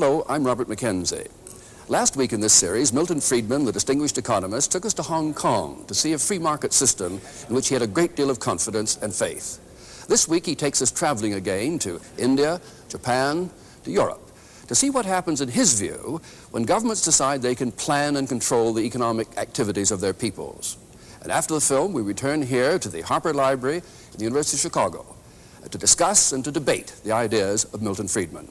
Hello, I'm Robert McKenzie. Last week in this series, Milton Friedman, the distinguished economist, took us to Hong Kong to see a free market system in which he had a great deal of confidence and faith. This week he takes us traveling again to India, Japan, to Europe, to see what happens in his view when governments decide they can plan and control the economic activities of their peoples. And after the film, we return here to the Harper Library in the University of Chicago to discuss and to debate the ideas of Milton Friedman.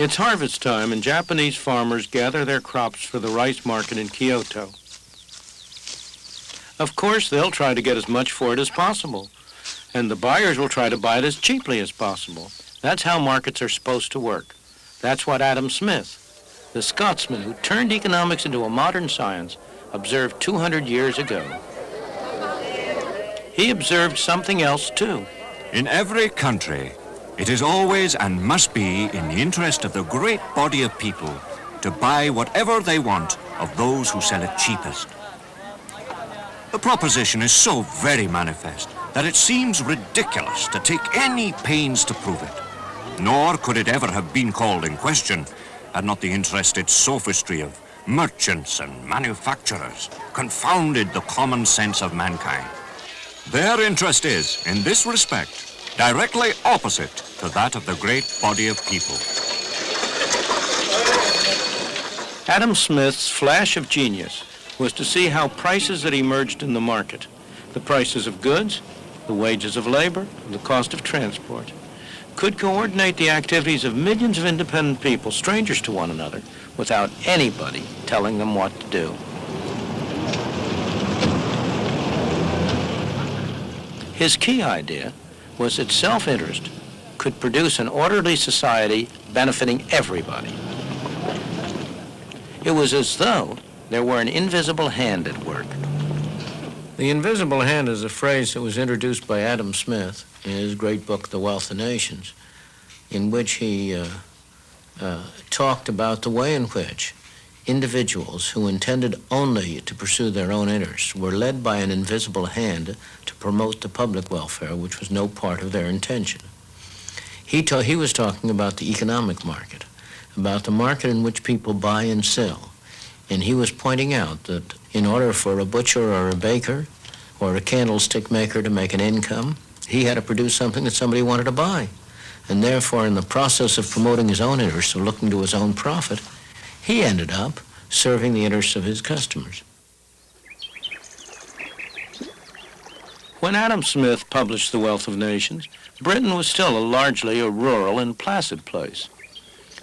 It's harvest time, and Japanese farmers gather their crops for the rice market in Kyoto. Of course, they'll try to get as much for it as possible, and the buyers will try to buy it as cheaply as possible. That's how markets are supposed to work. That's what Adam Smith, the Scotsman who turned economics into a modern science, observed 200 years ago. He observed something else, too. In every country, it is always and must be in the interest of the great body of people to buy whatever they want of those who sell it cheapest. The proposition is so very manifest that it seems ridiculous to take any pains to prove it. Nor could it ever have been called in question had not the interested sophistry of merchants and manufacturers confounded the common sense of mankind. Their interest is, in this respect, directly opposite to that of the great body of people. Adam Smith's flash of genius was to see how prices that emerged in the market, the prices of goods, the wages of labor, and the cost of transport, could coordinate the activities of millions of independent people, strangers to one another, without anybody telling them what to do. His key idea was that self-interest could produce an orderly society benefiting everybody. It was as though there were an invisible hand at work. The invisible hand is a phrase that was introduced by Adam Smith in his great book, The Wealth of Nations, in which he talked about the way in which individuals who intended only to pursue their own interests were led by an invisible hand to promote the public welfare, which was no part of their intention. He was talking about the economic market, about the market in which people buy and sell. And he was pointing out that in order for a butcher or a baker or a candlestick maker to make an income, he had to produce something that somebody wanted to buy. And therefore, in the process of promoting his own interests or looking to his own profit, he ended up serving the interests of his customers. When Adam Smith published The Wealth of Nations, Britain was still largely a rural and placid place.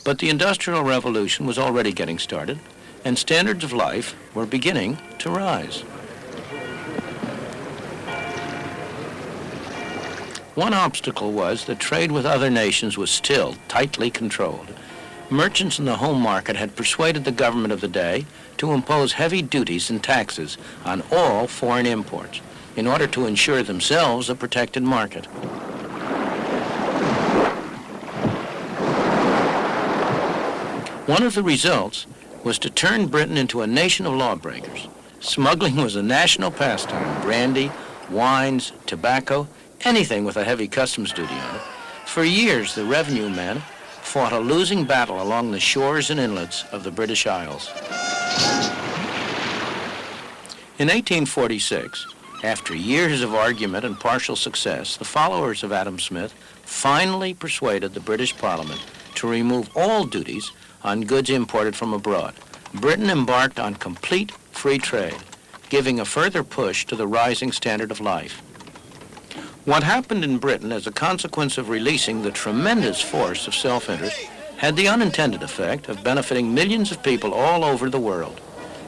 But the Industrial Revolution was already getting started, and standards of life were beginning to rise. One obstacle was that trade with other nations was still tightly controlled. Merchants in the home market had persuaded the government of the day to impose heavy duties and taxes on all foreign imports in order to ensure themselves a protected market. One of the results was to turn Britain into a nation of lawbreakers. Smuggling was a national pastime. Brandy, wines, tobacco, anything with a heavy customs duty on it. For years, the revenue men fought a losing battle along the shores and inlets of the British Isles. In 1846, after years of argument and partial success, the followers of Adam Smith finally persuaded the British Parliament to remove all duties on goods imported from abroad. Britain embarked on complete free trade, giving a further push to the rising standard of life. What happened in Britain as a consequence of releasing the tremendous force of self-interest had the unintended effect of benefiting millions of people all over the world.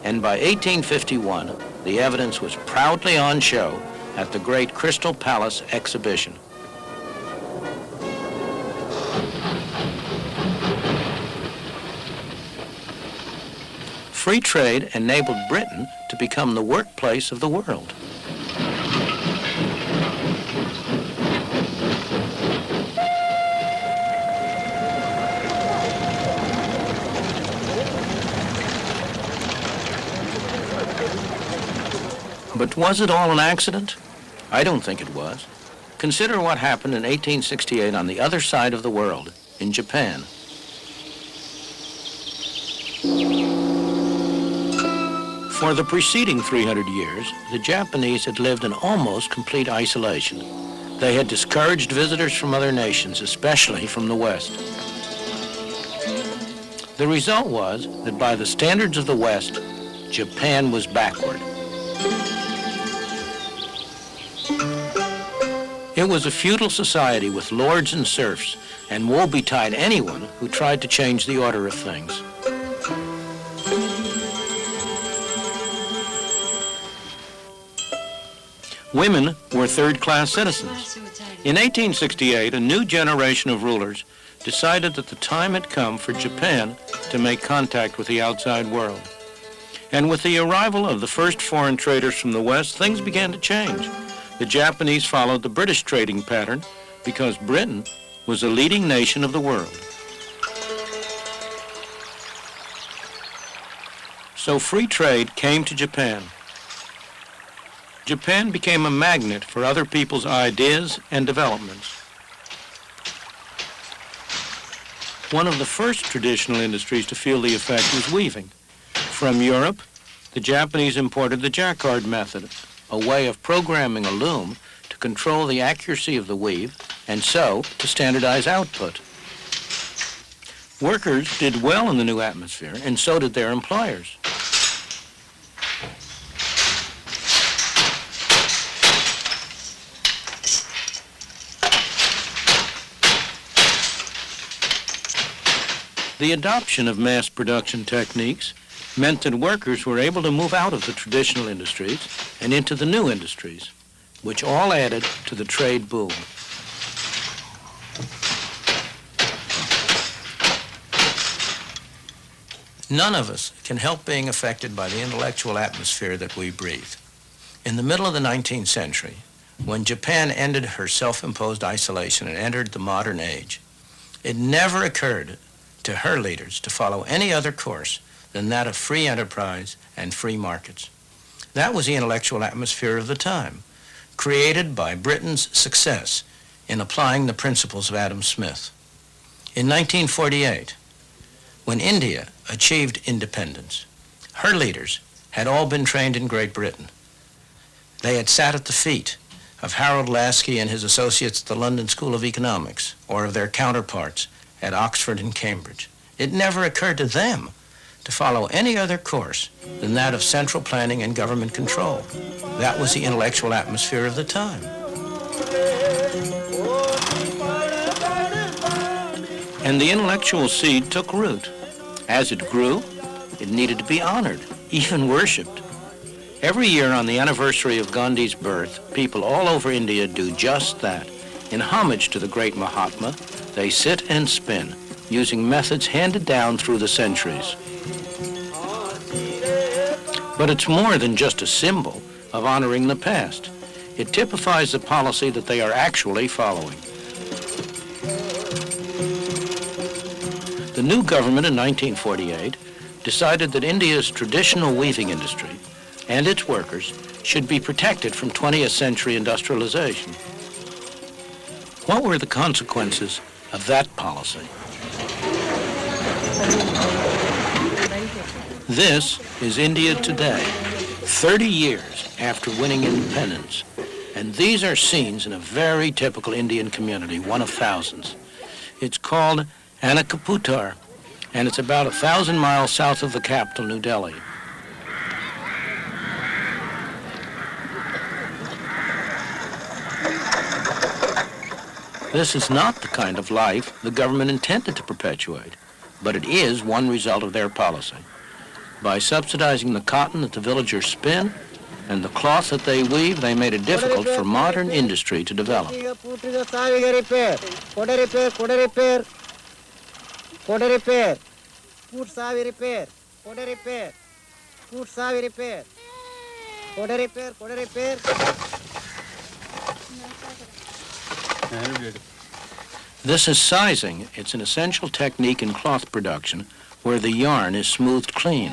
And by 1851, the evidence was proudly on show at the great Crystal Palace exhibition. Free trade enabled Britain to become the workplace of the world. But was it all an accident? I don't think it was. Consider what happened in 1868 on the other side of the world, in Japan. For the preceding 300 years, the Japanese had lived in almost complete isolation. They had discouraged visitors from other nations, especially from the West. The result was that by the standards of the West, Japan was backward. It was a feudal society with lords and serfs, and woe betide anyone who tried to change the order of things. Women were third-class citizens. In 1868, a new generation of rulers decided that the time had come for Japan to make contact with the outside world. And with the arrival of the first foreign traders from the West, things began to change. The Japanese followed the British trading pattern because Britain was a leading nation of the world. So free trade came to Japan. Japan became a magnet for other people's ideas and developments. One of the first traditional industries to feel the effect was weaving. From Europe, the Japanese imported the jacquard method, a way of programming a loom to control the accuracy of the weave and so to standardize output. Workers did well in the new atmosphere, and so did their employers. The adoption of mass production techniques meant that workers were able to move out of the traditional industries and into the new industries, which all added to the trade boom. None of us can help being affected by the intellectual atmosphere that we breathe. In the middle of the 19th century, when Japan ended her self-imposed isolation and entered the modern age, it never occurred to her leaders to follow any other course than that of free enterprise and free markets. That was the intellectual atmosphere of the time, created by Britain's success in applying the principles of Adam Smith. In 1948, when India achieved independence, her leaders had all been trained in Great Britain. They had sat at the feet of Harold Laski and his associates at the London School of Economics, or of their counterparts at Oxford and Cambridge. It never occurred to them to follow any other course than that of central planning and government control. That was the intellectual atmosphere of the time. And the intellectual seed took root. As it grew, it needed to be honored, even worshipped. Every year on the anniversary of Gandhi's birth, people all over India do just that. In homage to the great Mahatma, they sit and spin, using methods handed down through the centuries. But it's more than just a symbol of honoring the past. It typifies the policy that they are actually following. The new government in 1948 decided that India's traditional weaving industry and its workers should be protected from 20th century industrialization. What were the consequences of that policy? This is India today, 30 years after winning independence. And these are scenes in a very typical Indian community, one of thousands. It's called Anakaputar, and it's about 1,000 miles south of the capital, New Delhi. This is not the kind of life the government intended to perpetuate, but it is one result of their policy. By subsidizing the cotton that the villagers spin, And the cloth that they weave, they made it difficult for modern industry to develop. This is sizing. It's an essential technique in cloth production where the yarn is smoothed clean.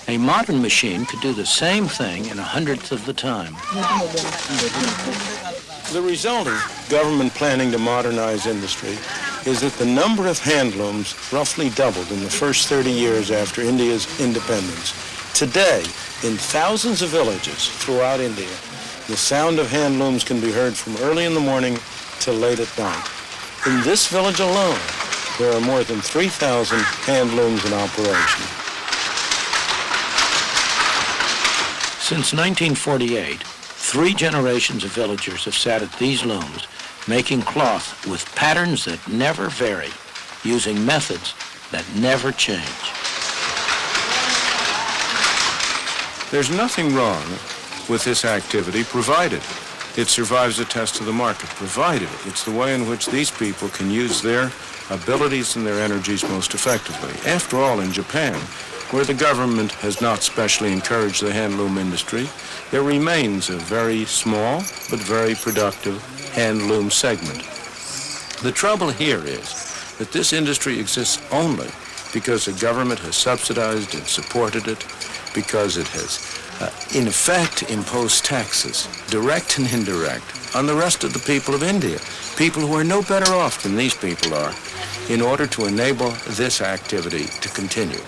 A modern machine could do the same thing in 1/100th of the time. The result of government planning to modernize industry is that the number of handlooms roughly doubled in the first 30 years after India's independence. Today, in thousands of villages throughout India, the sound of handlooms can be heard from early in the morning till late at night. In this village alone, there are more than 3,000 handlooms in operation. Since 1948, 3 generations of villagers have sat at these looms, making cloth with patterns that never vary, using methods that never change. There's nothing wrong with this activity, provided it survives the test of the market, provided it's the way in which these people can use their abilities and their energies most effectively. After all, in Japan, where the government has not specially encouraged the handloom industry, there remains a very small but very productive handloom segment. The trouble here is that this industry exists only because the government has subsidized and supported it, because it has, in effect, imposed taxes, direct and indirect, on the rest of the people of India, people who are no better off than these people are, in order to enable this activity to continue.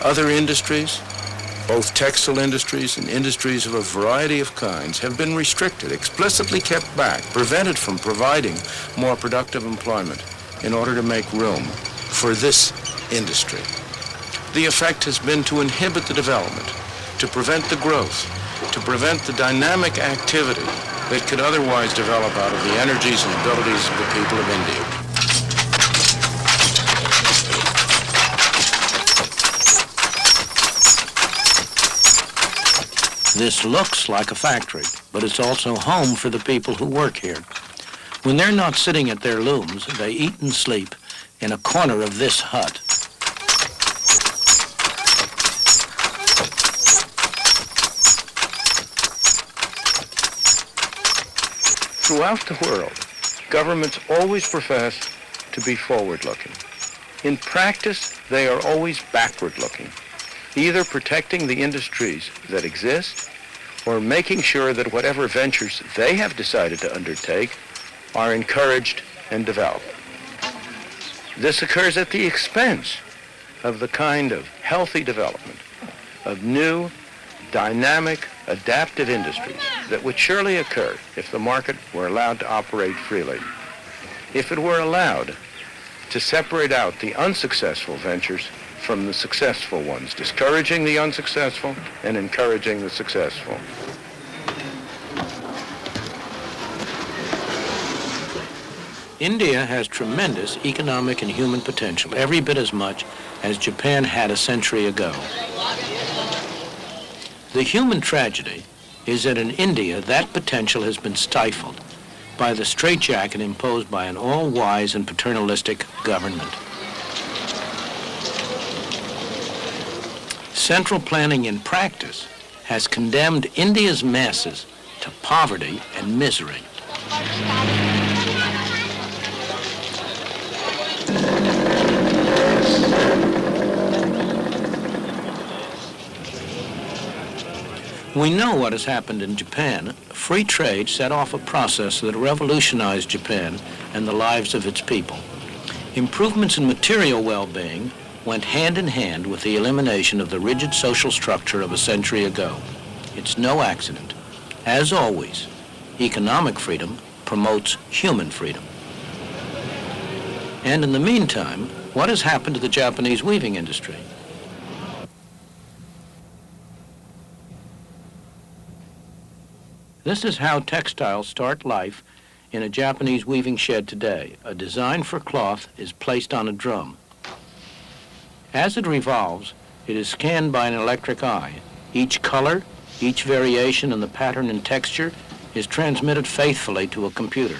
Other industries, both textile industries and industries of a variety of kinds, have been restricted, explicitly kept back, prevented from providing more productive employment in order to make room for this industry. The effect has been to inhibit the development, to prevent the growth, to prevent the dynamic activity that could otherwise develop out of the energies and abilities of the people of India. This looks like a factory, but it's also home for the people who work here. When they're not sitting at their looms, they eat and sleep in a corner of this hut. Throughout the world, governments always profess to be forward-looking. In practice, they are always backward-looking, either protecting the industries that exist or making sure that whatever ventures they have decided to undertake are encouraged and developed. This occurs at the expense of the kind of healthy development of new, dynamic, adaptive industries that would surely occur if the market were allowed to operate freely, if it were allowed to separate out the unsuccessful ventures from the successful ones, discouraging the unsuccessful and encouraging the successful. India has tremendous economic and human potential, every bit as much as Japan had a century ago. The human tragedy is that in India, that potential has been stifled by the straitjacket imposed by an all-wise and paternalistic government. Central planning in practice has condemned India's masses to poverty and misery. We know what has happened in Japan. Free trade set off a process that revolutionized Japan and the lives of its people. Improvements in material well-being went hand in hand with the elimination of the rigid social structure of a century ago. It's no accident. As always, economic freedom promotes human freedom. And in the meantime, what has happened to the Japanese weaving industry? This is how textiles start life in a Japanese weaving shed today, a design for cloth is placed on a drum. As it revolves, it is scanned by an electric eye. Each color, each variation in the pattern and texture is transmitted faithfully to a computer.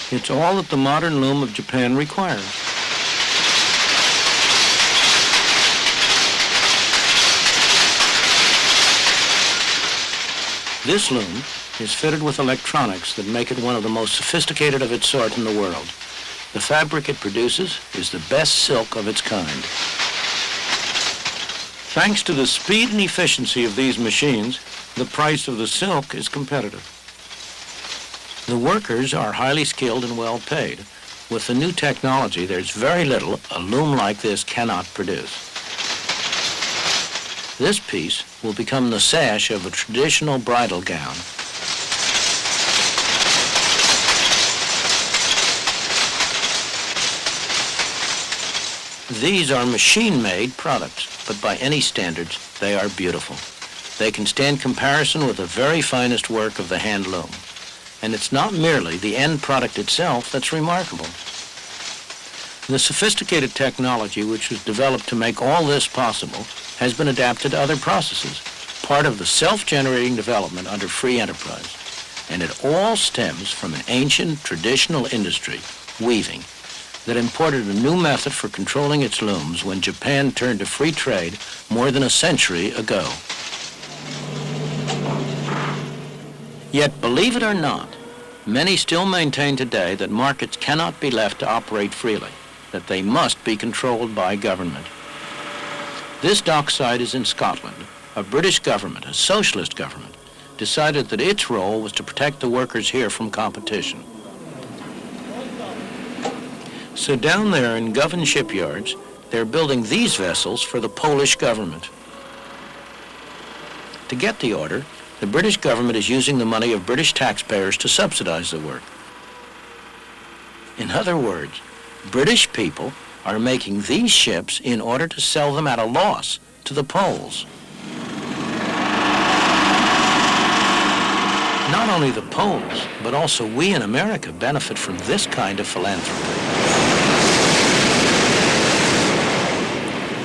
It's all that the modern loom of Japan requires. This loom is fitted with electronics that make it one of the most sophisticated of its sort in the world. The fabric it produces is the best silk of its kind. Thanks to the speed and efficiency of these machines, the price of the silk is competitive. The workers are highly skilled and well paid. With the new technology, there's very little a loom like this cannot produce. This piece will become the sash of a traditional bridal gown. These are machine-made products, but by any standards, they are beautiful. They can stand comparison with the very finest work of the hand loom. And it's not merely the end product itself that's remarkable. The sophisticated technology which was developed to make all this possible has been adapted to other processes, part of the self-generating development under free enterprise. And it all stems from an ancient traditional industry, weaving, that imported a new method for controlling its looms when Japan turned to free trade more than a century ago. Yet, believe it or not, many still maintain today that markets cannot be left to operate freely, that they must be controlled by government. This dockside is in Scotland. A British government, a socialist government, decided that its role was to protect the workers here from competition. So down there in Govan shipyards, they're building these vessels for the Polish government. To get the order, the British government is using the money of British taxpayers to subsidize the work. In other words, British people are making these ships in order to sell them at a loss to the Poles. Not only the Poles, but also we in America benefit from this kind of philanthropy.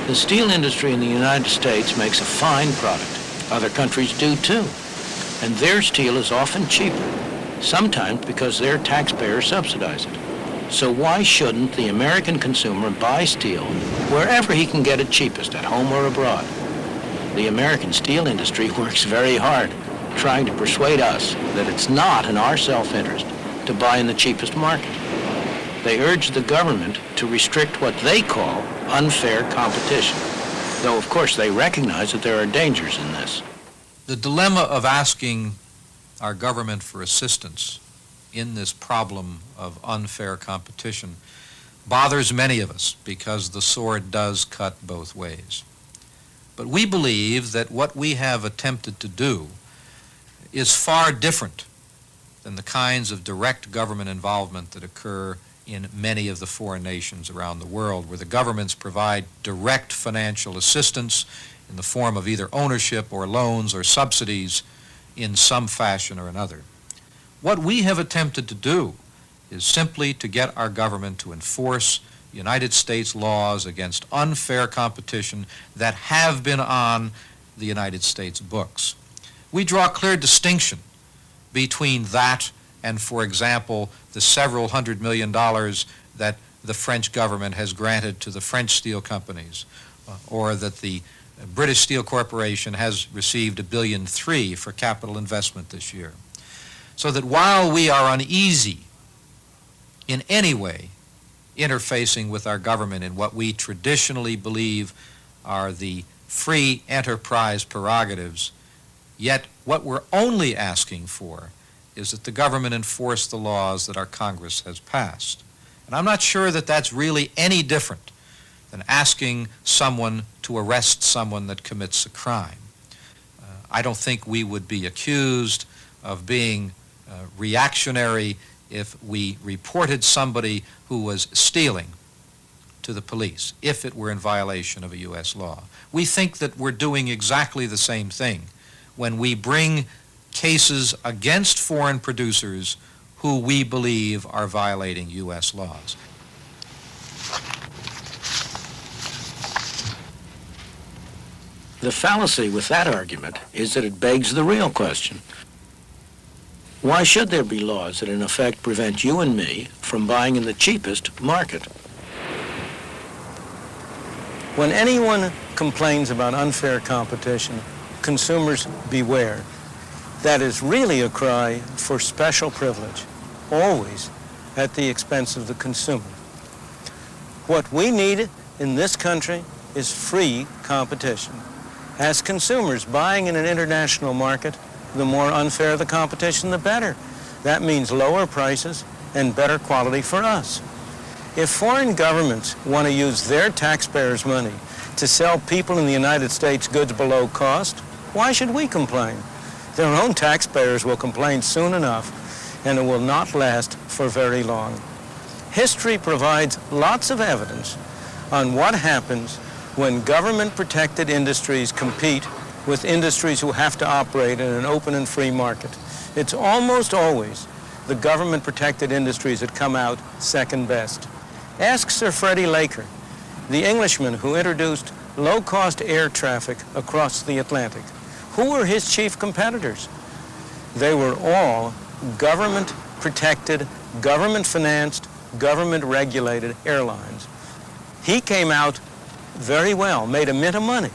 The steel industry in the United States makes a fine product. Other countries do too. And their steel is often cheaper, sometimes because their taxpayers subsidize it. So why shouldn't the American consumer buy steel wherever he can get it cheapest, at home or abroad? The American steel industry works very hard, trying to persuade us that it's not in our self-interest to buy in the cheapest market. They urge the government to restrict what they call unfair competition, though of course they recognize that there are dangers in this. The dilemma of asking our government for assistance in this problem of unfair competition bothers many of us because the sword does cut both ways. But we believe that what we have attempted to do is far different than the kinds of direct government involvement that occur in many of the foreign nations around the world, where the governments provide direct financial assistance in the form of either ownership or loans or subsidies in some fashion or another. What we have attempted to do is simply to get our government to enforce United States laws against unfair competition that have been on the United States books. We draw a clear distinction between that and, for example, the several $100 million that the French government has granted to the French steel companies, or that the British Steel Corporation has received $1.3 billion for capital investment this year. So that while we are uneasy in any way interfacing with our government in what we traditionally believe are the free enterprise prerogatives, yet what we're only asking for is that the government enforce the laws that our Congress has passed. And I'm not sure that that's really any different than asking someone to arrest someone that commits a crime. I don't think we would be accused of being reactionary if we reported somebody who was stealing to the police, if it were in violation of a U.S. law. We think that we're doing exactly the same thing when we bring cases against foreign producers who we believe are violating U.S. laws. The fallacy with that argument is that it begs the real question. Why should there be laws that in effect prevent you and me from buying in the cheapest market? When anyone complains about unfair competition, consumers beware. That is really a cry for special privilege, always at the expense of the consumer. What we need in this country is free competition. As consumers buying in an international market, the more unfair the competition, the better. That means lower prices and better quality for us. If foreign governments want to use their taxpayers' money to sell people in the United States goods below cost, why should we complain? Their own taxpayers will complain soon enough, and it will not last for very long. History provides lots of evidence on what happens when government-protected industries compete with industries who have to operate in an open and free market. It's almost always the government-protected industries that come out second best. Ask Sir Freddie Laker, the Englishman who introduced low-cost air traffic across the Atlantic. Who were his chief competitors? They were all government-protected, government-financed, government-regulated airlines. He came out very well, made a mint of money,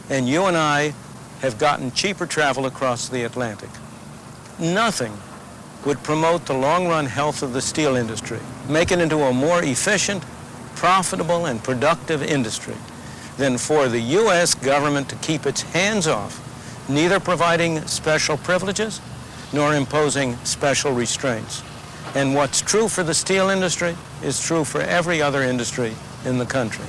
and you and I have gotten cheaper travel across the Atlantic. Nothing would promote the long-run health of the steel industry, make it into a more efficient, profitable, and productive industry than for the U.S. government to keep its hands off, neither providing special privileges nor imposing special restraints. And what's true for the steel industry is true for every other industry in the country.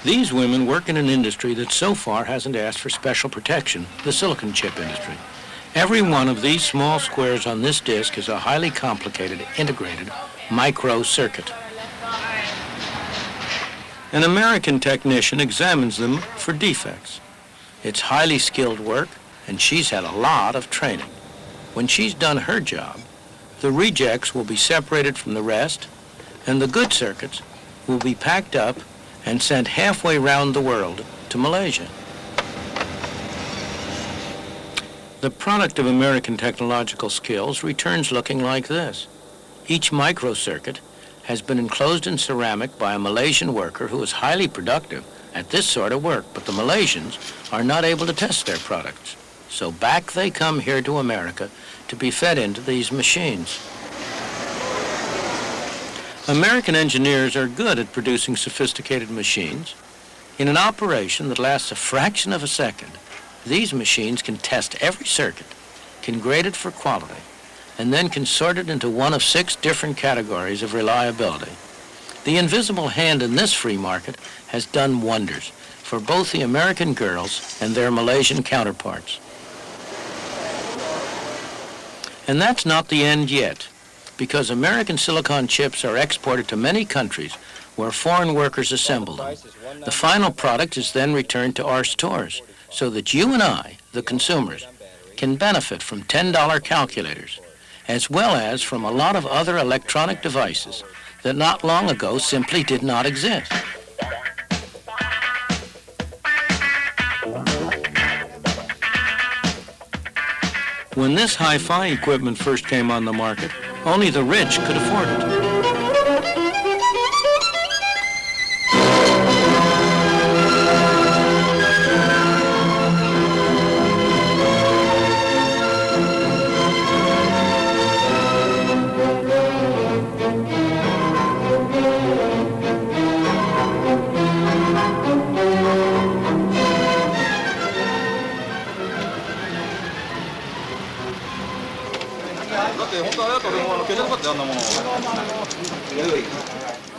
These women work in an industry that so far hasn't asked for special protection, the silicon chip industry. Every one of these small squares on this disk is a highly complicated, integrated micro circuit. An American technician examines them for defects. It's highly skilled work, and she's had a lot of training. When she's done her job, the rejects will be separated from the rest, and the good circuits will be packed up and sent halfway round the world to Malaysia. The product of American technological skills returns looking like this. Each microcircuit has been enclosed in ceramic by a Malaysian worker who is highly productive at this sort of work, but the Malaysians are not able to test their products. So back they come here to America to be fed into these machines. American engineers are good at producing sophisticated machines. In an operation that lasts a fraction of a second, these machines can test every circuit, can grade it for quality, and then can sort it into one of 6 different categories of reliability. The invisible hand in this free market has done wonders for both the American girls and their Malaysian counterparts. And that's not the end yet, because American silicon chips are exported to many countries where foreign workers assemble them. The final product is then returned to our stores so that you and I, the consumers, can benefit from $10 calculators, as well as from a lot of other electronic devices that not long ago simply did not exist. When this hi-fi equipment first came on the market, only the rich could afford it.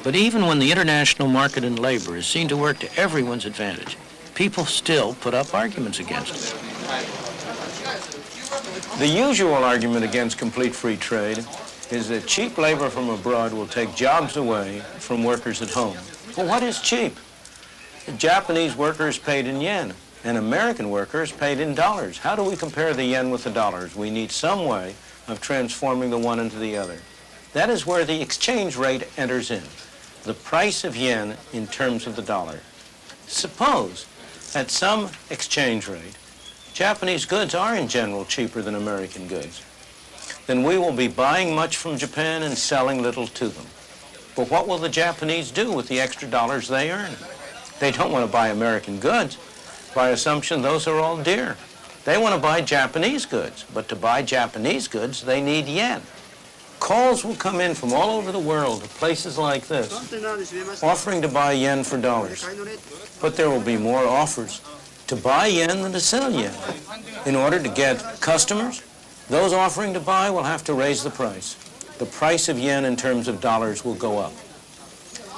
But even when the international market in labor is seen to work to everyone's advantage, people still put up arguments against it. The usual argument against complete free trade is that cheap labor from abroad will take jobs away from workers at home. Well, what is cheap? Japanese workers paid in yen, and American workers paid in dollars. How do we compare the yen with the dollars? We need some way of transforming the one into the other. That is where the exchange rate enters in, the price of yen in terms of the dollar. Suppose at some exchange rate, Japanese goods are in general cheaper than American goods. Then we will be buying much from Japan and selling little to them. But what will the Japanese do with the extra dollars they earn? They don't want to buy American goods. By assumption, those are all dear. They want to buy Japanese goods, but to buy Japanese goods, they need yen. Calls will come in from all over the world to places like this, offering to buy yen for dollars. But there will be more offers to buy yen than to sell yen. In order to get customers, those offering to buy will have to raise the price. The price of yen in terms of dollars will go up.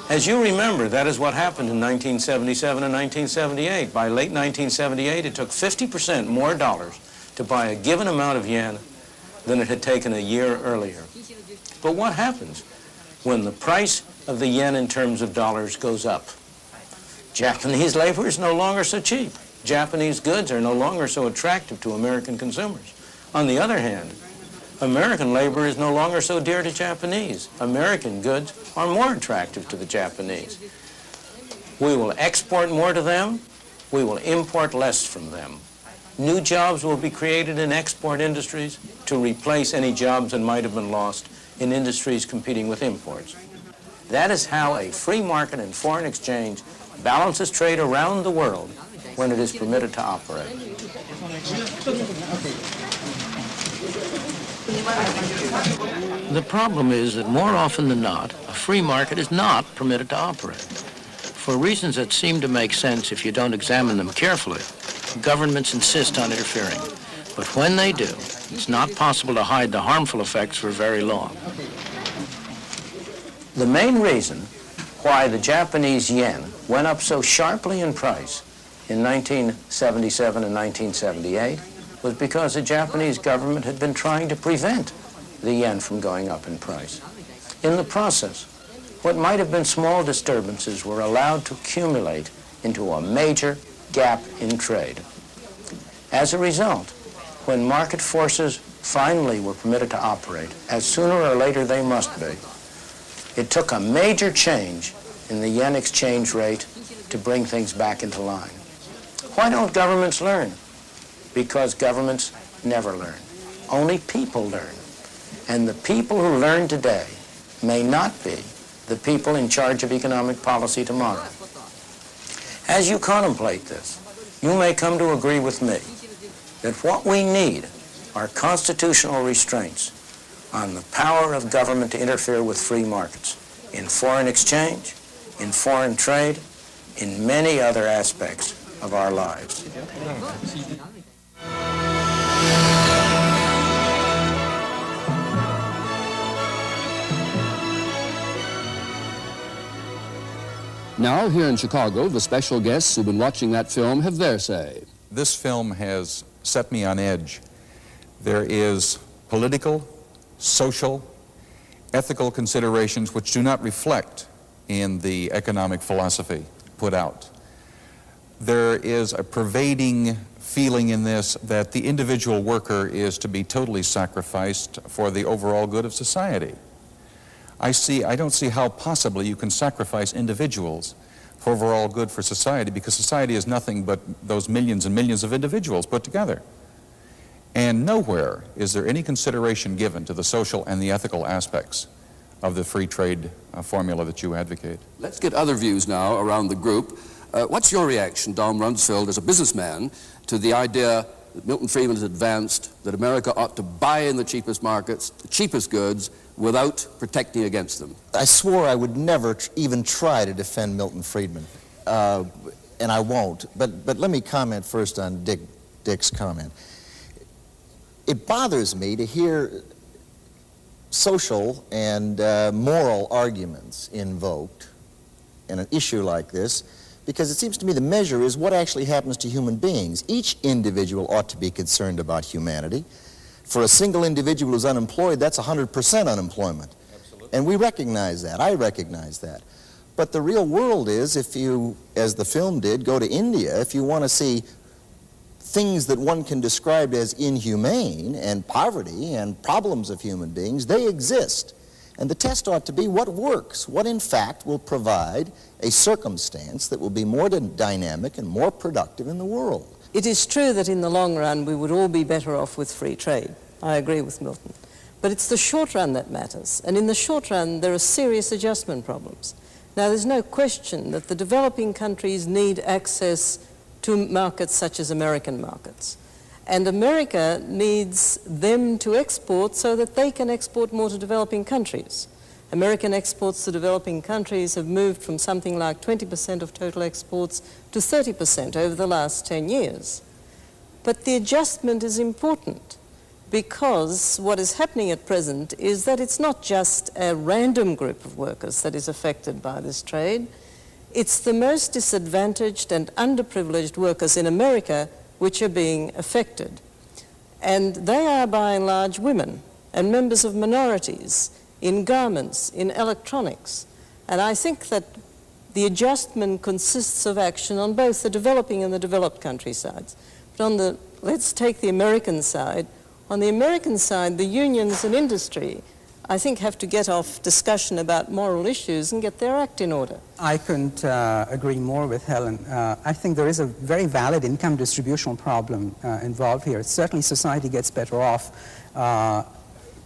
As you remember, that is what happened in 1977 and 1978. By late 1978, it took 50% more dollars to buy a given amount of yen than it had taken a year earlier. But what happens when the price of the yen in terms of dollars goes up? Japanese labor is no longer so cheap. Japanese goods are no longer so attractive to American consumers. On the other hand, American labor is no longer so dear to Japanese. American goods are more attractive to the Japanese. We will export more to them. We will import less from them. New jobs will be created in export industries to replace any jobs that might have been lost in industries competing with imports. That is how a free market and foreign exchange balances trade around the world when it is permitted to operate. The problem is that more often than not, a free market is not permitted to operate. For reasons that seem to make sense if you don't examine them carefully, governments insist on interfering. But when they do, it's not possible to hide the harmful effects for very long. The main reason why the Japanese yen went up so sharply in price in 1977 and 1978 was because the Japanese government had been trying to prevent the yen from going up in price. In the process, what might have been small disturbances were allowed to accumulate into a major gap in trade. As a result, when market forces finally were permitted to operate, as sooner or later they must be, it took a major change in the yen exchange rate to bring things back into line. Why don't governments learn? Because governments never learn. Only people learn. And the people who learn today may not be the people in charge of economic policy tomorrow. As you contemplate this, you may come to agree with me that what we need are constitutional restraints on the power of government to interfere with free markets in foreign exchange, in foreign trade, in many other aspects of our lives. Now, here in Chicago, the special guests who've been watching that film have their say. This film has set me on edge. There is political, social, ethical considerations which do not reflect in the economic philosophy put out. There is a pervading feeling in this that the individual worker is to be totally sacrificed for the overall good of society. I don't see how possibly you can sacrifice individuals for overall good for society, because society is nothing but those millions and millions of individuals put together. And nowhere is there any consideration given to the social and the ethical aspects of the free trade formula that you advocate. Let's get other views now around the group. What's your reaction, Dom Rumsfeld, as a businessman, to the idea that Milton Friedman has advanced that America ought to buy in the cheapest markets, the cheapest goods, without protecting against them? I swore I would never even try to defend Milton Friedman, and I won't. But let me comment first on Dick's comment. It bothers me to hear social and moral arguments invoked in an issue like this, because it seems to me the measure is what actually happens to human beings. Each individual ought to be concerned about humanity. For a single individual who's unemployed, that's 100% unemployment. Absolutely. And we recognize that. I recognize that. But the real world is, if you, as the film did, go to India, if you want to see things that one can describe as inhumane and poverty and problems of human beings, they exist. And the test ought to be what works, what in fact will provide a circumstance that will be more dynamic and more productive in the world. It is true that in the long run we would all be better off with free trade. I agree with Milton. But it's the short run that matters. And in the short run there are serious adjustment problems. Now there's no question that the developing countries need access to markets such as American markets. And America needs them to export so that they can export more to developing countries. American exports to developing countries have moved from something like 20% of total exports to 30% over the last 10 years. But the adjustment is important because what is happening at present is that it's not just a random group of workers that is affected by this trade. It's the most disadvantaged and underprivileged workers in America which are being affected. And they are by and large women and members of minorities in garments, in electronics. And I think that the adjustment consists of action on both the developing and the developed country sides. But on the, let's take the American side. On the American side, the unions and industry, I think, have to get off discussion about moral issues and get their act in order. I couldn't agree more with Helen. I think there is a very valid income distributional problem involved here. Certainly society gets better off.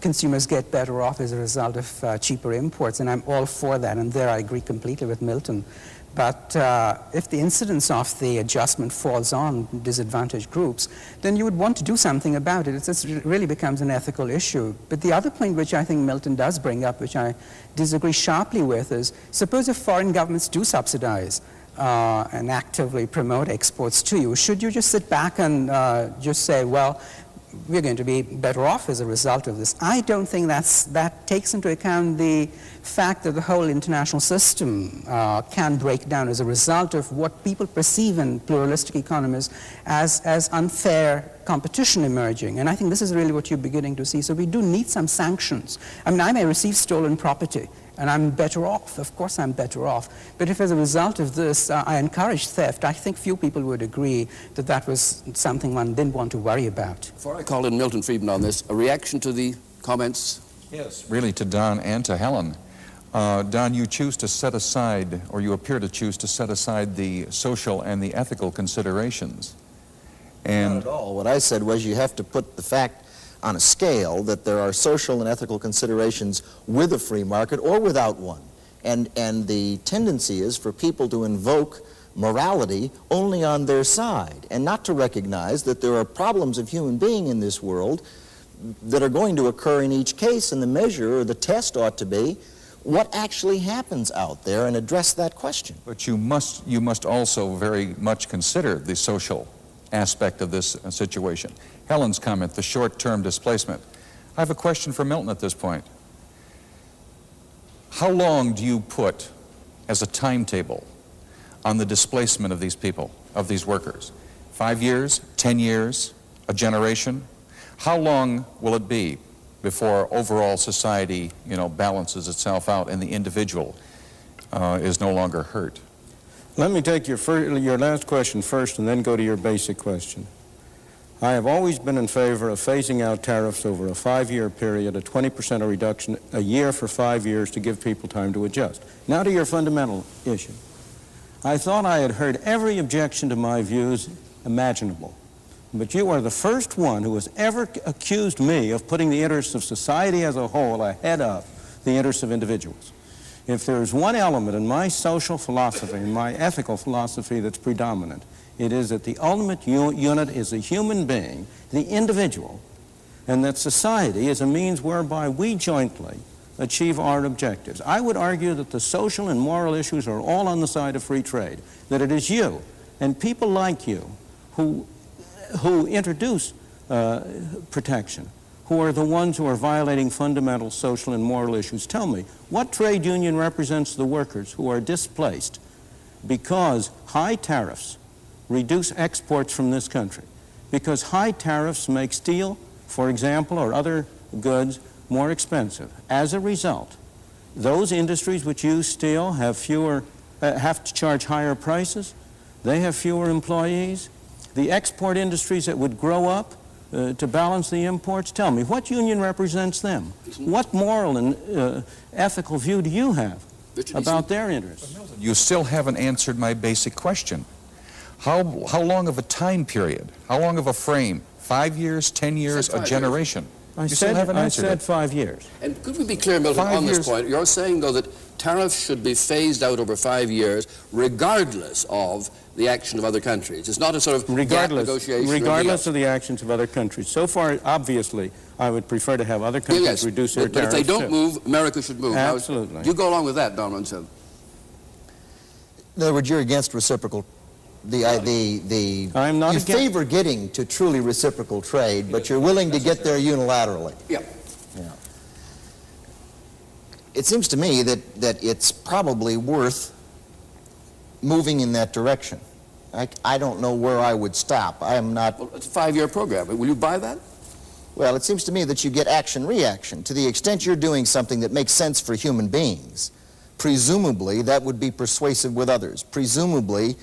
Consumers get better off as a result of cheaper imports, and I'm all for that, and there I agree completely with Milton. But if the incidence of the adjustment falls on disadvantaged groups, then you would want to do something about it. It really becomes an ethical issue. But the other point which I think Milton does bring up, which I disagree sharply with, is suppose if foreign governments do subsidize and actively promote exports to you, should you just sit back and just say, well, we're going to be better off as a result of this? I don't think that takes into account the fact that the whole international system can break down as a result of what people perceive in pluralistic economies as unfair competition emerging. And I think this is really what you're beginning to see. So we do need some sanctions. I mean, I may receive stolen property, and I'm better off. Of course I'm better off. But if as a result of this I encourage theft, I think few people would agree that that was something one didn't want to worry about. Before I call in Milton Friedman on this, a reaction to the comments? Yes, really to Don and to Helen. Don, you choose to set aside, or you appear to choose to set aside the social and the ethical considerations. And not at all. What I said was you have to put the fact on a scale that there are social and ethical considerations with a free market or without one. And the tendency is for people to invoke morality only on their side and not to recognize that there are problems of human being in this world that are going to occur in each case, and the measure or the test ought to be what actually happens out there and address that question. But you must also very much consider the social aspect of this situation. Helen's comment, the short-term displacement. I have a question for Milton at this point. How long do you put as a timetable on the displacement of these people, of these workers? 5 years, 10 years, a generation? How long will it be before overall society, balances itself out and the individual is no longer hurt? Let me take your last question first and then go to your basic question. I have always been in favor of phasing out tariffs over a 5-year period, a 20% reduction a year for 5 years to give people time to adjust. Now to your fundamental issue. I thought I had heard every objection to my views imaginable, but you are the first one who has ever accused me of putting the interests of society as a whole ahead of the interests of individuals. If there's one element in my social philosophy, in my ethical philosophy that's predominant, it is that the ultimate unit is the human being, the individual, and that society is a means whereby we jointly achieve our objectives. I would argue that the social and moral issues are all on the side of free trade, that it is you and people like you who introduce protection, who are the ones who are violating fundamental social and moral issues. Tell me, what trade union represents the workers who are displaced because high tariffs reduce exports from this country? Because high tariffs make steel, for example, or other goods more expensive. As a result, Those industries which use steel have fewer, have to charge higher prices. They have fewer employees. The export industries that would grow up to balance the imports, tell me, what union represents them? What moral and ethical view do you have about their interests? You still haven't answered my basic question. How long of a time period? How long of a frame? 5 years, 10 years, a generation? I said 5 years. And could we be clear, Milton, on this point? You're saying, though, that tariffs should be phased out over 5 years, regardless of the action of other countries. It's not a sort of negotiation. Regardless of the actions of other countries. So far, obviously, I would prefer to have other countries reduce their tariffs. But if they don't move, America should move. Absolutely. You go along with that, Don Rumsfeld. In other words, you're against reciprocal. I'm not. You favor getting to truly reciprocal trade, but you're willing to get there unilaterally. Yeah. It seems to me that it's probably worth moving in that direction. I don't know where I would stop. I am not. Well, it's a 5-year program. Will you buy that? Well, it seems to me that you get action-reaction. To the extent you're doing something that makes sense for human beings, presumably that would be persuasive with others. Presumably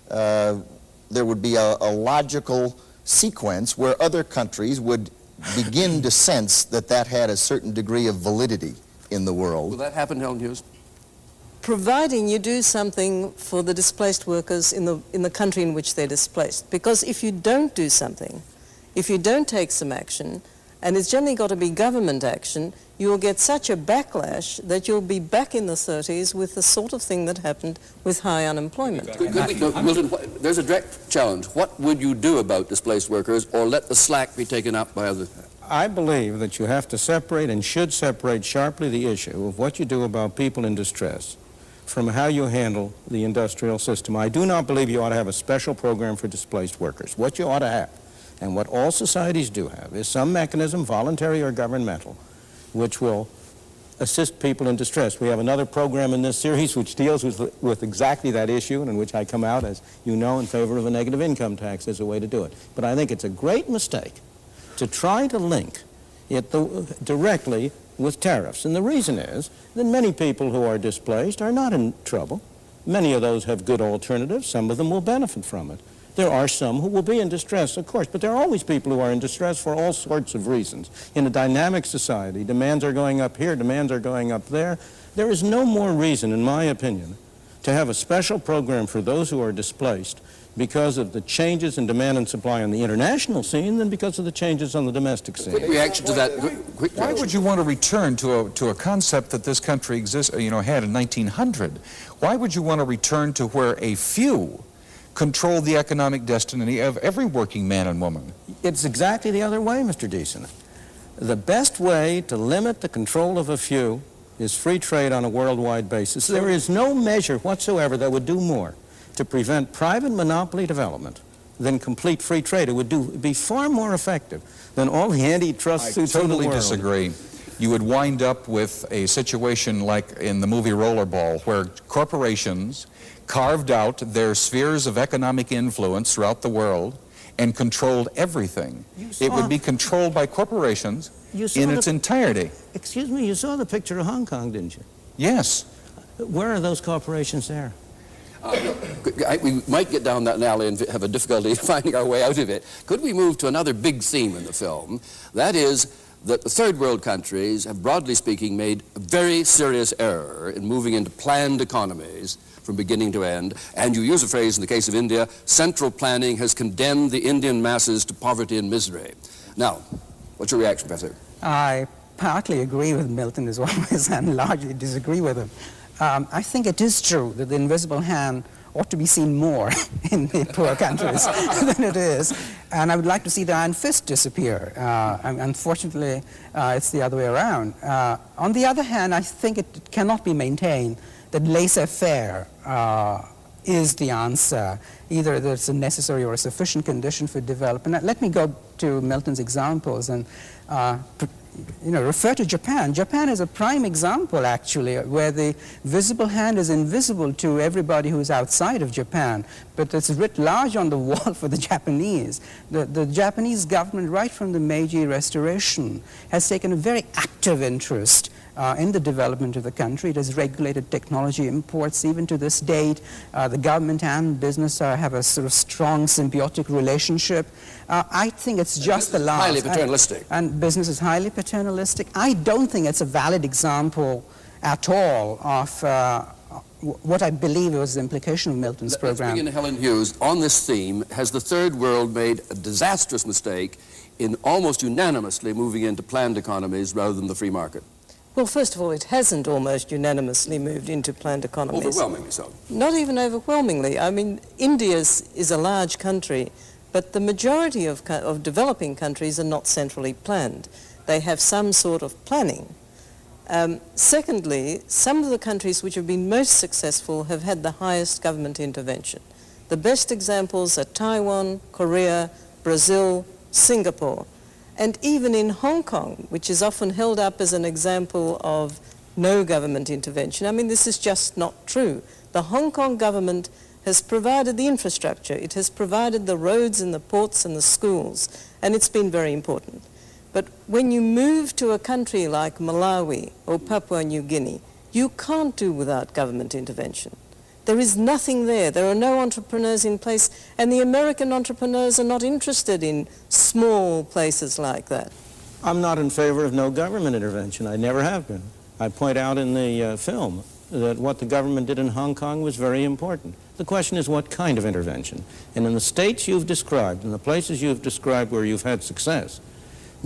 there would be a logical sequence where other countries would begin to sense that that had a certain degree of validity in the world. Will that happen, Helen Hughes? Providing you do something for the displaced workers in the country in which they're displaced. Because if you don't do something, if you don't take some action, and it's generally got to be government action, you will get such a backlash that you'll be back in the 30s with the sort of thing that happened with high unemployment. Milton, there's a direct challenge. What would you do about displaced workers, or let the slack be taken up by others? I believe that you have to separate and should separate sharply the issue of what you do about people in distress from how you handle the industrial system. I do not believe you ought to have a special program for displaced workers. What you ought to have, and what all societies do have, is some mechanism, voluntary or governmental, which will assist people in distress. We have another program in this series which deals with exactly that issue, and in which I come out, as you know, in favor of a negative income tax as a way to do it. But I think it's a great mistake to try to link it directly with tariffs. And the reason is that many people who are displaced are not in trouble. Many of those have good alternatives. Some of them will benefit from it. There are some who will be in distress, of course, but there are always people who are in distress for all sorts of reasons. In a dynamic society, demands are going up here, demands are going up there. There is no more reason, in my opinion, to have a special program for those who are displaced because of the changes in demand and supply on the international scene than because of the changes on the domestic scene. Quick reaction to that. Why would you want to return to a concept that this country had in 1900? Why would you want to return to where a few control the economic destiny of every working man and woman? It's exactly the other way, Mr. Deason. The best way to limit the control of a few is free trade on a worldwide basis. There is no measure whatsoever that would do more to prevent private monopoly development than complete free trade. It would be far more effective than all the antitrust suits in the world. I totally disagree. You would wind up with a situation like in the movie Rollerball, where corporations carved out their spheres of economic influence throughout the world and controlled everything. It would be controlled by corporations in its entirety. Excuse me, you saw the picture of Hong Kong, didn't you? Yes. Where are those corporations there? We might get down that alley and have a difficulty finding our way out of it. Could we move to another big theme in the film? That is that the third world countries have, broadly speaking, made a very serious error in moving into planned economies from beginning to end. And you use a phrase in the case of India, central planning has condemned the Indian masses to poverty and misery. Now, what's your reaction, Professor? I partly agree with Milton as always and largely disagree with him. I think it is true that the invisible hand ought to be seen more in the poor countries than it is. And I would like to see the iron fist disappear. Unfortunately, it's the other way around. On the other hand, I think it cannot be maintained that laissez-faire is the answer, either that it's a necessary or a sufficient condition for development. Let me go to Milton's examples and refer to Japan. Japan is a prime example, actually, where the visible hand is invisible to everybody who's outside of Japan, but it's writ large on the wall for the Japanese. The Japanese government, right from the Meiji Restoration, has taken a very active interest in the development of the country. It has regulated technology imports. Even to this date, the government and business have a sort of strong symbiotic relationship. I think it's just the last. Highly paternalistic. And business is highly paternalistic. I don't think it's a valid example at all of what I believe was the implication of Milton's program. Let's begin to Helen Hughes. On this theme, has the Third World made a disastrous mistake in almost unanimously moving into planned economies rather than the free market? Well, first of all, it hasn't almost unanimously moved into planned economies. Overwhelmingly so. Not even overwhelmingly. I mean, India is a large country, but the majority of developing countries are not centrally planned. They have some sort of planning. Secondly, some of the countries which have been most successful have had the highest government intervention. The best examples are Taiwan, Korea, Brazil, Singapore. And even in Hong Kong, which is often held up as an example of no government intervention, I mean, this is just not true. The Hong Kong government has provided the infrastructure. It has provided the roads and the ports and the schools, and it's been very important. But when you move to a country like Malawi or Papua New Guinea, you can't do without government intervention. There is nothing there. There are no entrepreneurs in place, and the American entrepreneurs are not interested in small places like that. I'm not in favor of no government intervention. I never have been. I point out in the film that what the government did in Hong Kong was very important. The question is what kind of intervention. And in the states you've described, in the places you've described where you've had success,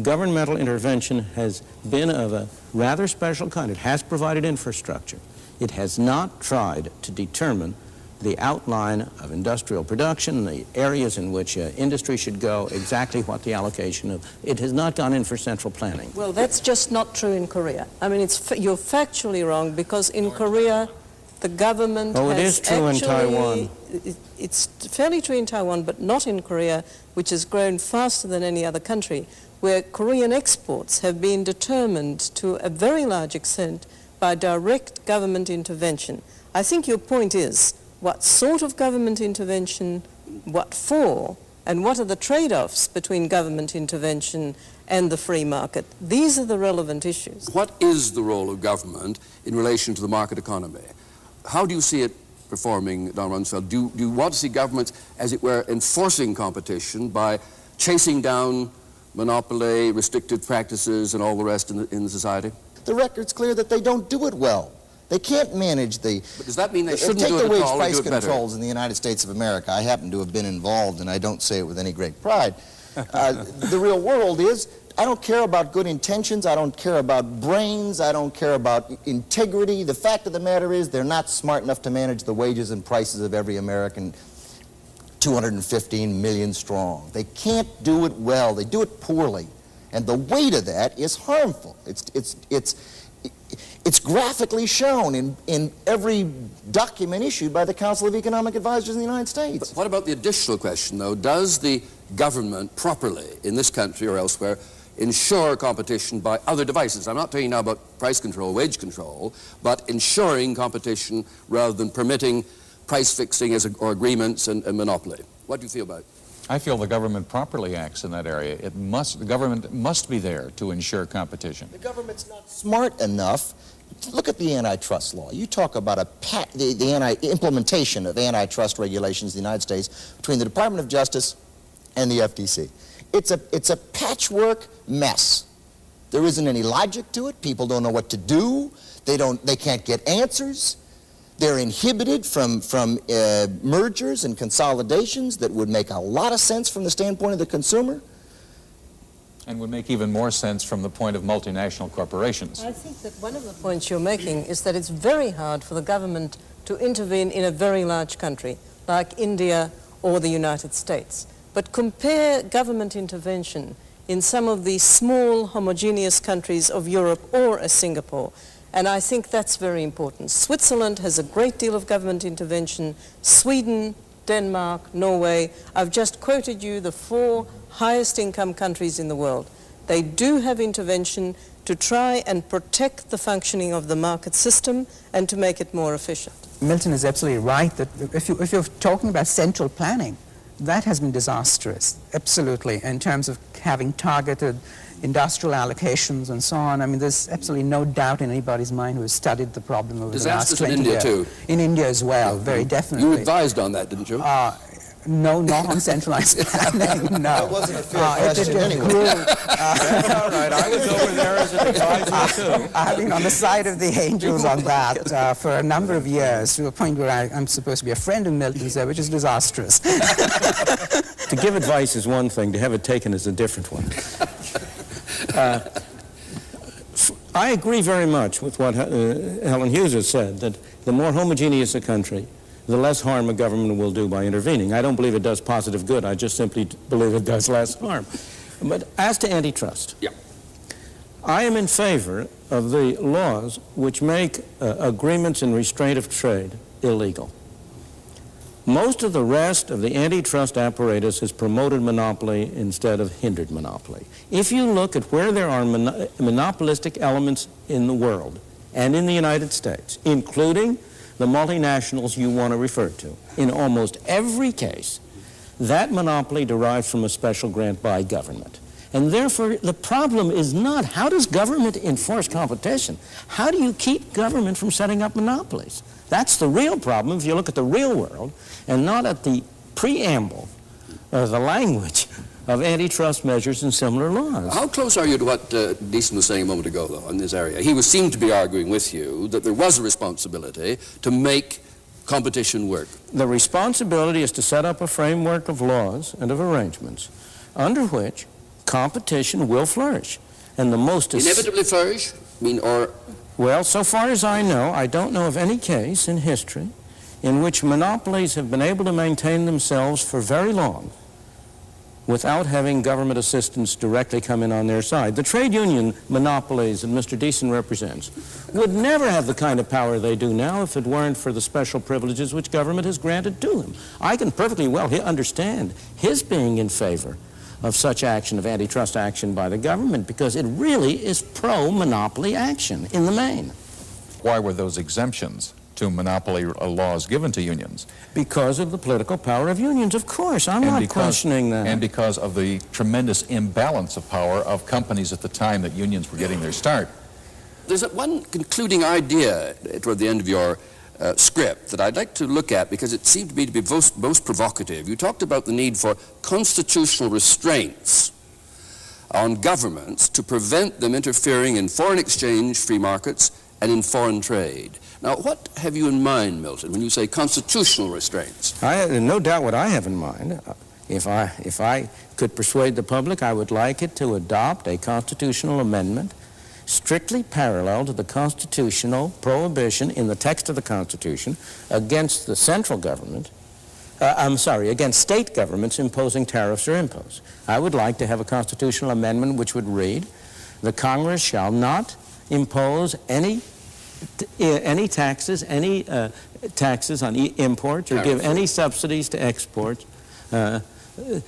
governmental intervention has been of a rather special kind. It has provided infrastructure. It has not tried to determine the outline of industrial production, the areas in which industry should go, exactly what the allocation of. It has not gone in for central planning. Well, that's just not true in Korea. I mean, you're factually wrong, because in Korea, the government it has is true in Taiwan. It's fairly true in Taiwan, but not in Korea, which has grown faster than any other country, where Korean exports have been determined to a very large extent by direct government intervention. I think your point is, what sort of government intervention, what for, and what are the trade-offs between government intervention and the free market? These are the relevant issues. What is the role of government in relation to the market economy? How do you see it performing, Don Rumsfeld? Do you want to see governments, as it were, enforcing competition by chasing down monopoly, restrictive practices, and all the rest in the society? The record's clear that they don't do it well. They can't manage the... But does that mean they shouldn't take do the it wage at all, or price do it better? controls in the United States of America. I happen to have been involved, and I don't say it with any great pride. The real world is, I don't care about good intentions, I don't care about brains, I don't care about integrity. The fact of the matter is they're not smart enough to manage the wages and prices of every American, 215 million strong. They can't do it well. They do it poorly. And the weight of that is harmful. It's graphically shown in every document issued by the Council of Economic Advisors in the United States. But what about the additional question, though? Does the government properly, in this country or elsewhere, ensure competition by other devices? I'm not talking now about price control, wage control, but ensuring competition rather than permitting price fixing or agreements and monopoly. What do you feel about it? I feel the government properly acts in that area. The government must be there to ensure competition. The government's not smart enough. Look at the antitrust law. You talk about the implementation of antitrust regulations in the United States between the Department of Justice and the FTC. It's a patchwork mess. There isn't any logic to it. People don't know what to do. They can't get answers. They're inhibited from mergers and consolidations that would make a lot of sense from the standpoint of the consumer. And would make even more sense from the point of multinational corporations. I think that one of the points you're making is that it's very hard for the government to intervene in a very large country like India or the United States. But compare government intervention in some of the small homogeneous countries of Europe or a Singapore. And I think that's very important. Switzerland has a great deal of government intervention. Sweden, Denmark, Norway. I've just quoted you the 4 highest income countries in the world. They do have intervention to try and protect the functioning of the market system and to make it more efficient. Milton is absolutely right that if you're talking about central planning, that has been disastrous, absolutely, in terms of having targeted industrial allocations and so on. I mean, there's absolutely no doubt in anybody's mind who has studied the problem over the last 20 years. Disasters in India, too. In India as well, very definitely. You advised on that, didn't you? No, not on centralized planning, no. That wasn't a fair question anyway. That's all right. I was over there as an advisor, too. I've been on the side of the angels on that for a number of years, to a point where I'm supposed to be a friend of Milton's there, which is disastrous. To give advice is one thing, to have it taken is a different one. I agree very much with what Helen Hughes has said, that the more homogeneous a country, the less harm a government will do by intervening. I don't believe it does positive good. I just simply believe it does less harm. But as to antitrust, I am in favor of the laws which make agreements in restraint of trade illegal. Most of the rest of the antitrust apparatus has promoted monopoly instead of hindered monopoly. If you look at where there are monopolistic elements in the world and in the United States, including the multinationals you want to refer to, in almost every case, that monopoly derives from a special grant by government. And therefore, the problem is not how does government enforce competition? How do you keep government from setting up monopolies? That's the real problem if you look at the real world and not at the preamble or the language of antitrust measures and similar laws. How close are you to what Deason was saying a moment ago, though, in this area? He seemed to be arguing with you that there was a responsibility to make competition work. The responsibility is to set up a framework of laws and of arrangements under which competition will flourish. And the most... Inevitably flourish? Well, so far as I know, I don't know of any case in history in which monopolies have been able to maintain themselves for very long without having government assistance directly come in on their side. The trade union monopolies that Mr. Deason represents would never have the kind of power they do now if it weren't for the special privileges which government has granted to them. I can perfectly well understand his being in favor of such action, of antitrust action by the government, because it really is pro-monopoly action in the main. Why were those exemptions to monopoly laws given to unions? Because of the political power of unions, of course. I'm not questioning that. And because of the tremendous imbalance of power of companies at the time that unions were getting their start. There's one concluding idea toward the end of your script that I'd like to look at because it seemed to me to be most provocative. You talked about the need for constitutional restraints on governments to prevent them interfering in foreign exchange, free markets, and in foreign trade. Now, what have you in mind, Milton, when you say constitutional restraints? No doubt what I have in mind. If I could persuade the public, I would like it to adopt a constitutional amendment strictly parallel to the constitutional prohibition in the text of the Constitution against the central government, against state governments imposing tariffs or imposts. I would like to have a constitutional amendment which would read, the Congress shall not impose any taxes on imports or give any subsidies to exports,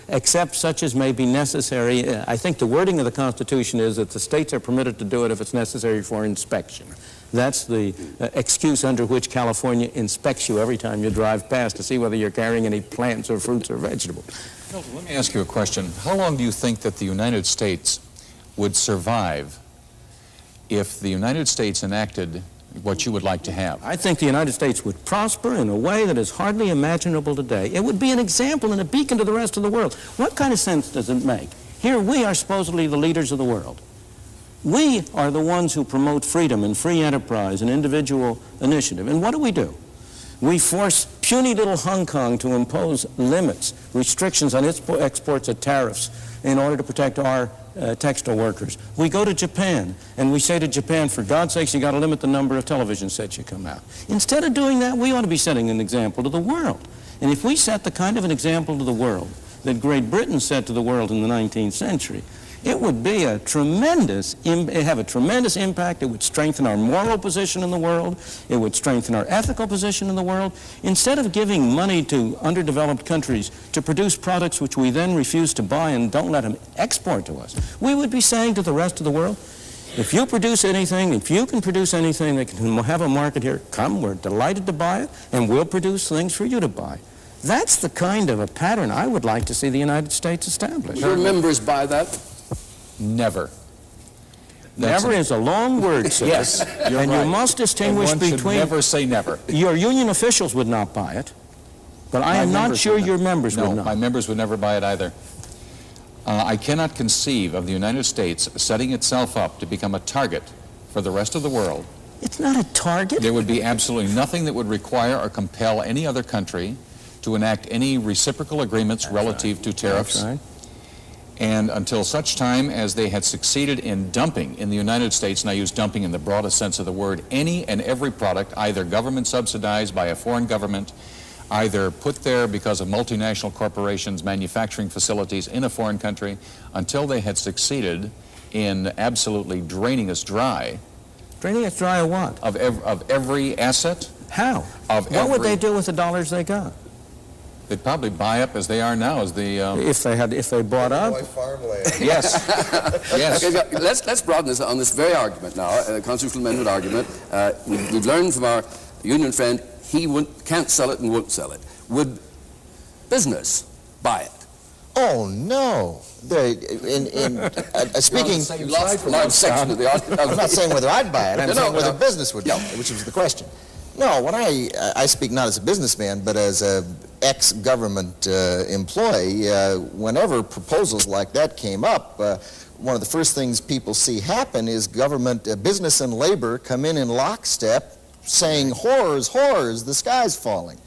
except such as may be necessary. I think the wording of the Constitution is that the states are permitted to do it if it's necessary for inspection. That's the excuse under which California inspects you every time you drive past to see whether you're carrying any plants or fruits or vegetables. Milton, let me ask you a question. How long do you think that the United States would survive if the United States enacted what you would like to have? I think the United States would prosper in a way that is hardly imaginable today. It would be an example and a beacon to the rest of the world. What kind of sense does it make? Here we are supposedly the leaders of the world. We are the ones who promote freedom and free enterprise and individual initiative. And what do? We force puny little Hong Kong to impose limits, restrictions on its exports at tariffs in order to protect our textile workers. We go to Japan and we say to Japan, for God's sakes, you got to limit the number of television sets you come out. Instead of doing that, we ought to be setting an example to the world. And if we set the kind of an example to the world that Great Britain set to the world in the 19th century, it would be have a tremendous impact. It would strengthen our moral position in the world. It would strengthen our ethical position in the world. Instead of giving money to underdeveloped countries to produce products which we then refuse to buy and don't let them export to us, we would be saying to the rest of the world, if you produce anything, if you can produce anything that can have a market here, come, we're delighted to buy it, and we'll produce things for you to buy. That's the kind of a pattern I would like to see the United States establish. Your members buy that? Never. Never is a long word, sir. Yes, you're and right. you must distinguish And one should between... never say never. Your union officials would not buy it, but I am not sure your members would No, not. my members would never buy it either. I cannot conceive of the United States setting itself up to become a target for the rest of the world. It's not a target. There would be absolutely nothing that would require or compel any other country to enact any reciprocal agreements relative to tariffs. That's right. And until such time as they had succeeded in dumping in the United States, and I use dumping in the broadest sense of the word, any and every product, either government subsidized by a foreign government, either put there because of multinational corporations' manufacturing facilities in a foreign country, until they had succeeded in absolutely draining us dry. Draining us dry of what? Of every asset. How? What would they do with the dollars they got? They'd probably buy up as they are now as the... If they bought up? Yes. Yes. Okay, let's broaden this on this very argument now, constitutional amendment argument. We've learned from our union friend he can't sell it and won't sell it. Would business buy it? Oh, no. Speaking... You lost a large section of the argument. I'm not saying whether I'd buy it. I'm saying whether no. business would buy it, which was the question. No, when I speak not as a businessman, but as a ex-government employee, whenever proposals like that came up, one of the first things people see happen is government, business and labor come in lockstep saying, horrors, horrors, the sky's falling.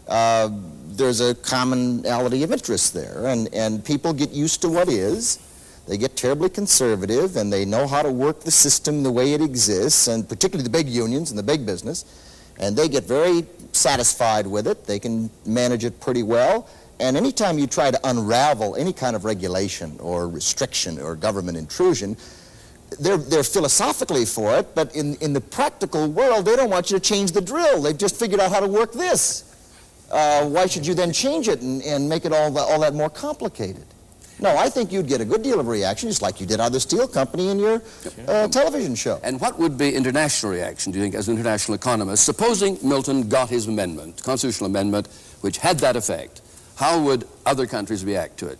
There's a commonality of interest there, and people get used to what is. They get terribly conservative, and they know how to work the system the way it exists, and particularly the big unions and the big business, and they get very satisfied with it. They can manage it pretty well, and anytime you try to unravel any kind of regulation or restriction or government intrusion, they're philosophically for it, but in the practical world, they don't want you to change the drill. They've just figured out how to work this. Why should you then change it and make it all that more complicated? No, I think you'd get a good deal of reaction, just like you did out of the steel company in your television show. And what would be international reaction, do you think, as an international economist? Supposing Milton got his amendment, constitutional amendment, which had that effect, how would other countries react to it?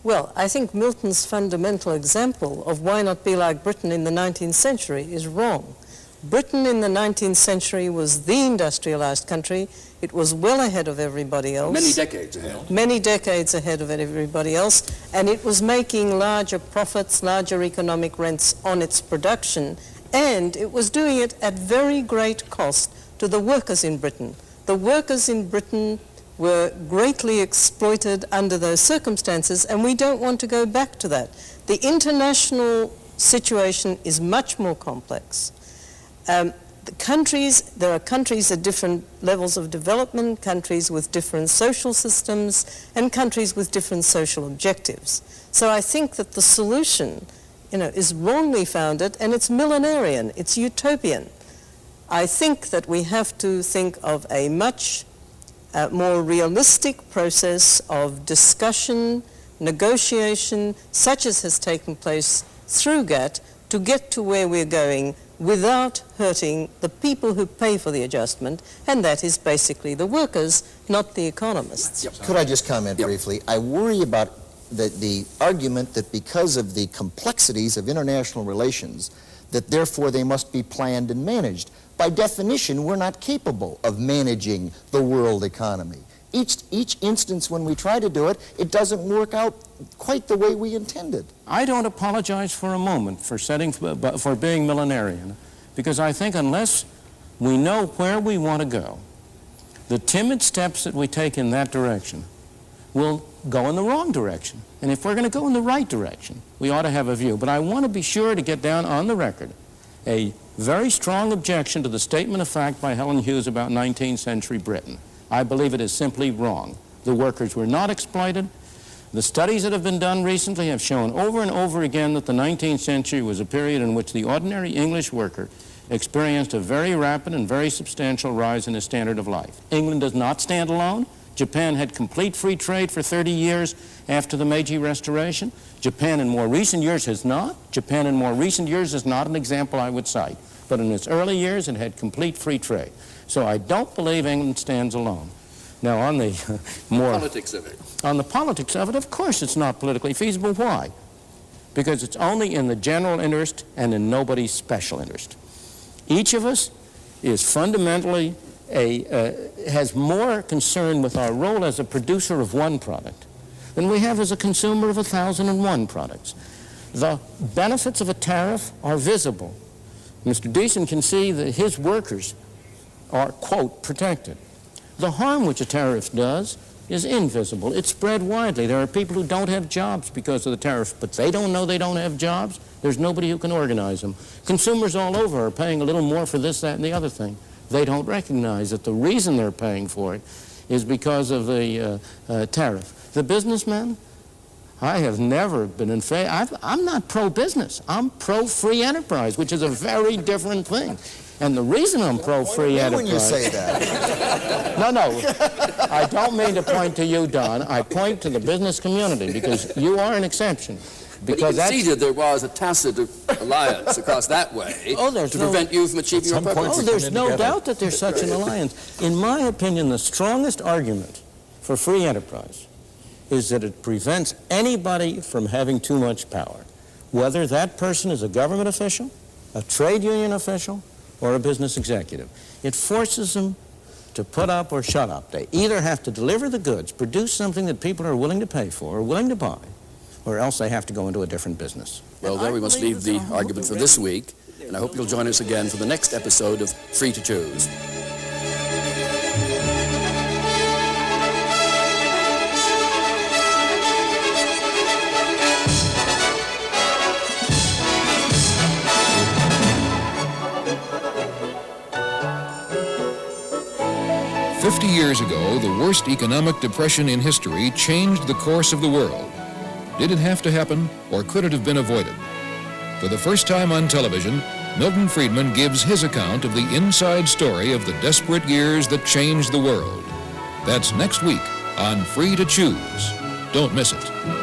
Well, I think Milton's fundamental example of why not be like Britain in the 19th century is wrong. Britain in the 19th century was the industrialized country. It was well ahead of everybody else. Many decades ahead. Many decades ahead of everybody else. And it was making larger profits, larger economic rents on its production. And it was doing it at very great cost to the workers in Britain. The workers in Britain were greatly exploited under those circumstances, and we don't want to go back to that. The international situation is much more complex. There are countries at different levels of development, countries with different social systems, and countries with different social objectives. So I think that the solution, is wrongly founded, and it's millenarian, it's utopian. I think that we have to think of a much more realistic process of discussion, negotiation, such as has taken place through GATT, to get to where we're going without hurting the people who pay for the adjustment, and that is basically the workers, not the economists. Yep. Could I just comment briefly? I worry about the argument that because of the complexities of international relations, that therefore they must be planned and managed. By definition, we're not capable of managing the world economy. Each instance when we try to do it, it doesn't work out quite the way we intended. I don't apologize for a moment for being millenarian, because I think unless we know where we want to go, the timid steps that we take in that direction will go in the wrong direction. And if we're going to go in the right direction, we ought to have a view. But I want to be sure to get down on the record a very strong objection to the statement of fact by Helen Hughes about 19th century Britain. I believe it is simply wrong. The workers were not exploited. The studies that have been done recently have shown over and over again that the 19th century was a period in which the ordinary English worker experienced a very rapid and very substantial rise in his standard of life. England does not stand alone. Japan had complete free trade for 30 years after the Meiji Restoration. Japan in more recent years has not. Japan in more recent years is not an example I would cite. But in its early years, it had complete free trade. So I don't believe England stands alone. Now, on the politics of it. On the politics of it, of course it's not politically feasible. Why? because it's only in the general interest and in nobody's special interest. Each of us is fundamentally has more concern with our role as a producer of one product than we have as a consumer of 1,001 products. The benefits of a tariff are visible. Mr. Deason can see that his workers are, quote, protected. The harm which a tariff does is invisible. It's spread widely. There are people who don't have jobs because of the tariff, but they don't know they don't have jobs. There's nobody who can organize them. Consumers all over are paying a little more for this, that, and the other thing. They don't recognize that the reason they're paying for it is because of the tariff. The businessmen, I have never been in favor. I'm not pro-business. I'm pro-free enterprise, which is a very different thing. And the reason I'm pro-free enterprise... when you say that. No, I don't mean to point to you, Don. I point to the business community, because you are an exception. Because he conceded there was a tacit alliance across that way to prevent you from achieving your purpose. Oh, there's no doubt that there's such an alliance. In my opinion, the strongest argument for free enterprise is that it prevents anybody from having too much power, whether that person is a government official, a trade union official, or a business executive. It forces them to put up or shut up. They either have to deliver the goods, produce something that people are willing to pay for or willing to buy, or else they have to go into a different business. Well, there we must leave the argument for this week, and I hope you'll join us again for the next episode of Free to Choose. "50 years ago, the worst economic depression in history changed the course of the world. Did it have to happen, or could it have been avoided? For the first time on television, Milton Friedman gives his account of the inside story of the desperate years that changed the world. That's next week on Free to Choose. Don't miss it.